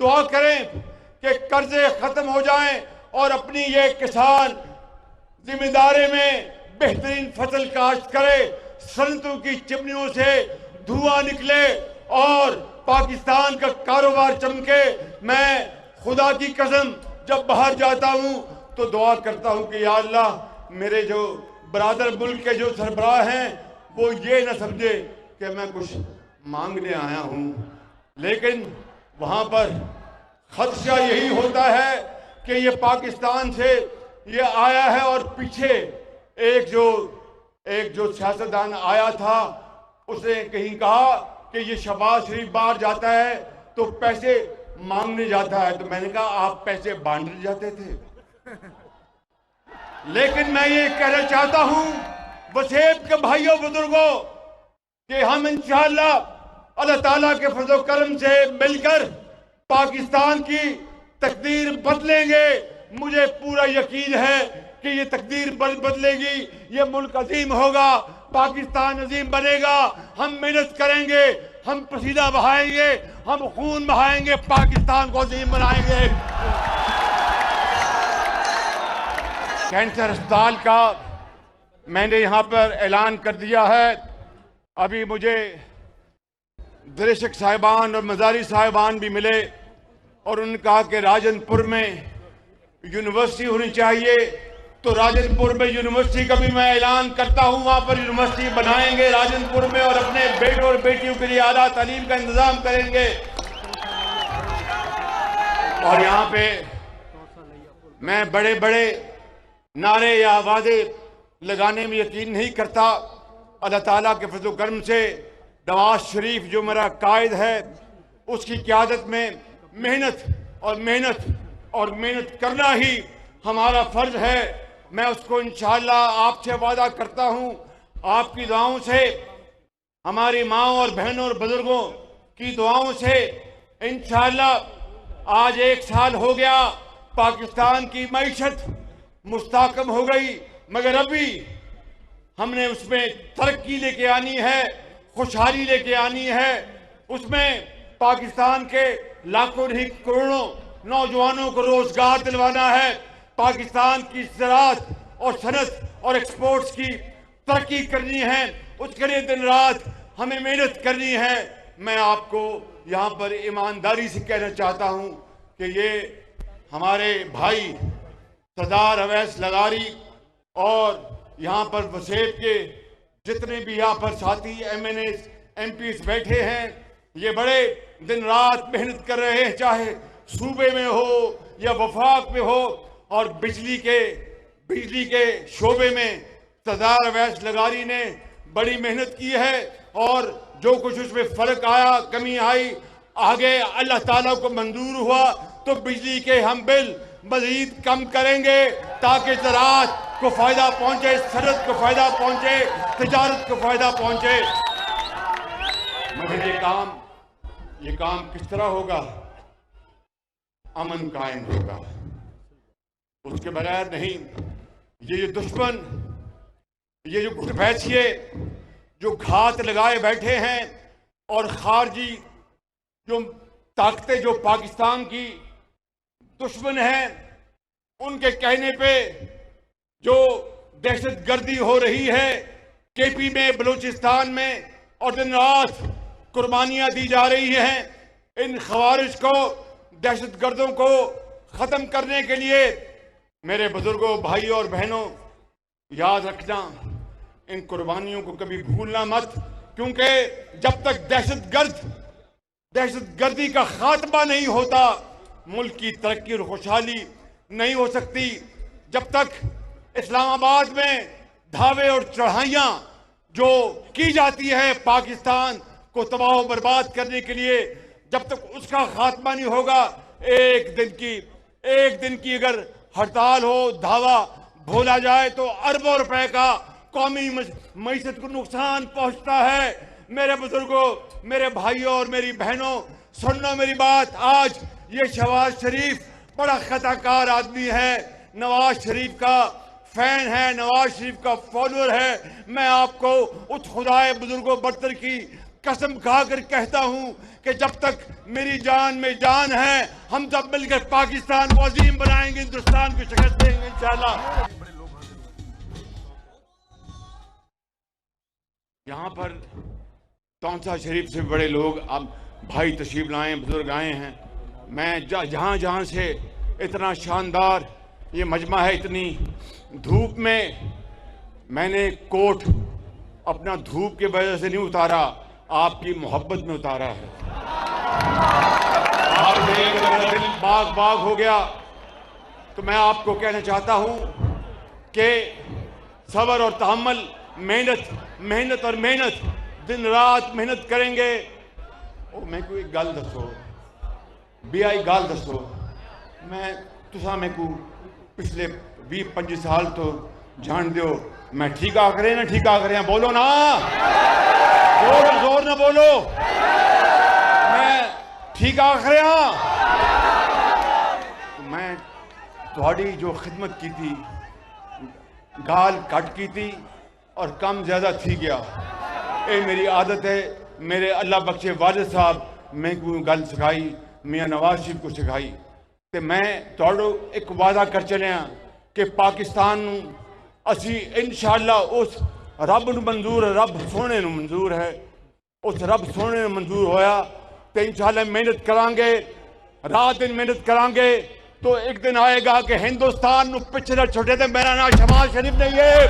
दुआ करें कि कर्जे खत्म हो जाएं और अपनी ये किसान जिम्मेदारी में बेहतरीन फसल काश्त करे, सनतों की चिमनियों से धुआं निकले और पाकिस्तान का कारोबार चमके। मैं खुदा की कसम जब बाहर जाता हूं तो दुआ करता हूं कि या अल्लाह मेरे जो बरादर मुल्क के जो सरबराह हैं वो ये न समझे कि मैं कुछ मांगने आया हूं, लेकिन वहां पर खदशा यही होता है कि ये पाकिस्तान से ये आया है और पीछे एक जो सियासतदान आया था उसने कहीं कहा कि ये शहबाज शरीफ बाहर जाता है तो पैसे मांगने जाता है, तो मैंने कहा आप पैसे बांटने जाते थे। लेकिन मैं ये कहना चाहता हूं वसेब के भाइयों बुजुर्गों कि हम इंशाअल्लाह अल्लाह ताला के फजल करम से मिलकर पाकिस्तान की तकदीर बदलेंगे। मुझे पूरा यकीन है कि ये तकदीर बदलेगी, ये मुल्क अजीम होगा, पाकिस्तान अजीम बनेगा। हम मेहनत करेंगे, हम पसीना बहाएंगे, हम खून बहाएंगे, पाकिस्तान को अजीम बनाएंगे। कैंसर अस्पताल का मैंने यहाँ पर ऐलान कर दिया है। अभी मुझे दरेशक साहिबान और मजारी साहिबान भी मिले और उन्होंने कहा कि राजनपुर में यूनिवर्सिटी होनी चाहिए, तो राजनपुर में यूनिवर्सिटी का भी मैं ऐलान करता हूं। वहां पर यूनिवर्सिटी बनाएंगे राजनपुर में और अपने बेटों और बेटियों के लिए आला तालीम का इंतजाम करेंगे। और यहाँ पे मैं बड़े बड़े नारे या आवाज़े लगाने में यकीन नहीं करता। अल्लाह ताला के फजल करम से नवाज शरीफ जो मेरा कायद है उसकी क़यादत में मेहनत और मेहनत करना ही हमारा फर्ज है। मैं उसको इंशाअल्लाह आपसे वादा करता हूं, आपकी दुआओं से, हमारी माओ और बहनों और बुजुर्गों की दुआओं से इंशाअल्लाह आज 1 साल हो गया, पाकिस्तान की मईशत मुस्तहकम हो गई, मगर अभी हमने उसमें तरक्की लेके आनी है, खुशहाली लेके आनी है। उसमें पाकिस्तान के लाखों नहीं करोड़ों नौजवानों को रोजगार दिलवाना है। पाकिस्तान की ज़राअत और सनत और एक्सपोर्ट्स की तरक्की करनी है, उसके लिए दिन रात हमें मेहनत करनी है। मैं आपको यहाँ पर ईमानदारी से कहना चाहता हूँ कि ये हमारे भाई सरदार अवैस लगारी और यहाँ पर वसेब के जितने भी यहाँ पर साथी MNA MPs बैठे हैं, ये बड़े दिन रात मेहनत कर रहे हैं, चाहे सूबे में हो या वफाक में हो। और बिजली के शोबे में सरदार अवैस लगारी ने बड़ी मेहनत की है और जो कुछ उसमें फर्क आया, कमी आई, आगे अल्लाह ताला को मंजूर हुआ तो बिजली के हम बिल मजीद कम करेंगे ताकि ज़राअत को फायदा पहुंचे, सनत को फायदा पहुंचे, तिजारत को फायदा पहुंचे। मगर ये काम किस तरह होगा? अमन कायम होगा, उसके बगैर नहीं। ये दुश्मन, ये जो घुटपैठिए जो घात लगाए बैठे हैं और खारजी जो ताकतें जो पाकिस्तान की दुश्मन हैं, उनके कहने पे जो दहशतगर्दी हो रही है KP में, बलूचिस्तान में, और दिन रात कुर्बानियां दी जा रही हैं। इन खवारिज को, दहशतगर्दों को ख़त्म करने के लिए मेरे बुजुर्गों, भाइयों और बहनों, याद रखना, इन कुर्बानियों को कभी भूलना मत, क्योंकि जब तक दहशतगर्दी का खात्मा नहीं होता, मुल्क की तरक्की और खुशहाली नहीं हो सकती। जब तक इस्लामाबाद में धावे और चढ़ाइयाँ जो की जाती है पाकिस्तान को तबाह बर्बाद करने के लिए, जब तक उसका खात्मा नहीं होगा, एक दिन की अगर हड़ताल हो, धावा भोला जाए तो अरबों रुपए का कौमी मईशत को नुकसान पहुंचता है। मेरे बुजुर्गों, मेरे भाइयों और मेरी बहनों, सुनना मेरी बात। आज ये शहबाज शरीफ बड़ा खताकार आदमी है, नवाज शरीफ का फैन है, नवाज शरीफ का फॉलोअर है। मैं आपको उस खुदाए बुजुर्गों बरतर की कसम खाकर कहता हूं कि जब तक मेरी जान में जान है हम सब मिलकर पाकिस्तान को अजीम बनाएंगे, हिंदुस्तान को शिकस्त देंगे इंशाल्लाह। यहाँ पर तौंसा शरीफ से बड़े लोग अब भाई तशरीफ लाए, बुजुर्ग आए हैं। मैं जहाँ जहाँ से इतना शानदार ये मजमा है, इतनी धूप में मैंने कोट अपना धूप के वजह से नहीं उतारा, आपकी मोहब्बत में उतारा है। आप देख मेरा दिल बाग बाग हो गया। तो मैं आपको कहना चाहता हूं कि सब्र और तहम्मुल, मेहनत और मेहनत, दिन रात मेहनत करेंगे। ओ मैं कोई गल दसो भी गल दसो, मैं तुसा मैं को पिछले 20-25 साल तो जान दो, मैं ठीक आ करे ना, ठीक आ करे, बोलो ना, जोर ना बोलो, मैं ठीक आ करे। तो मैं थोड़ी जो खिदमत की थी, गाल कट की थी और कम ज्यादा थी गया। ये मेरी आदत है। मेरे अल्लाह बख्शे वालिद साहब मैं को गल सिखाई, मियाँ नवाज शरीफ को सिखाई। तो मैं थोड़ो एक वादा कर चलिया कि पाकिस्तान असी इंशाअल्लाह उस रब नूं मंजूर है, रब सोने नूं मंजूर है, उस रब सोने नूं मंजूर होया तो इंशाअल्लाह मेहनत करांगे, रात दिन मेहनत करांगे। तो एक दिन आएगा कि हिंदुस्तान नूं पिछे ना छुटे। तो मेरा नाम शहबाज शरीफ नहीं है।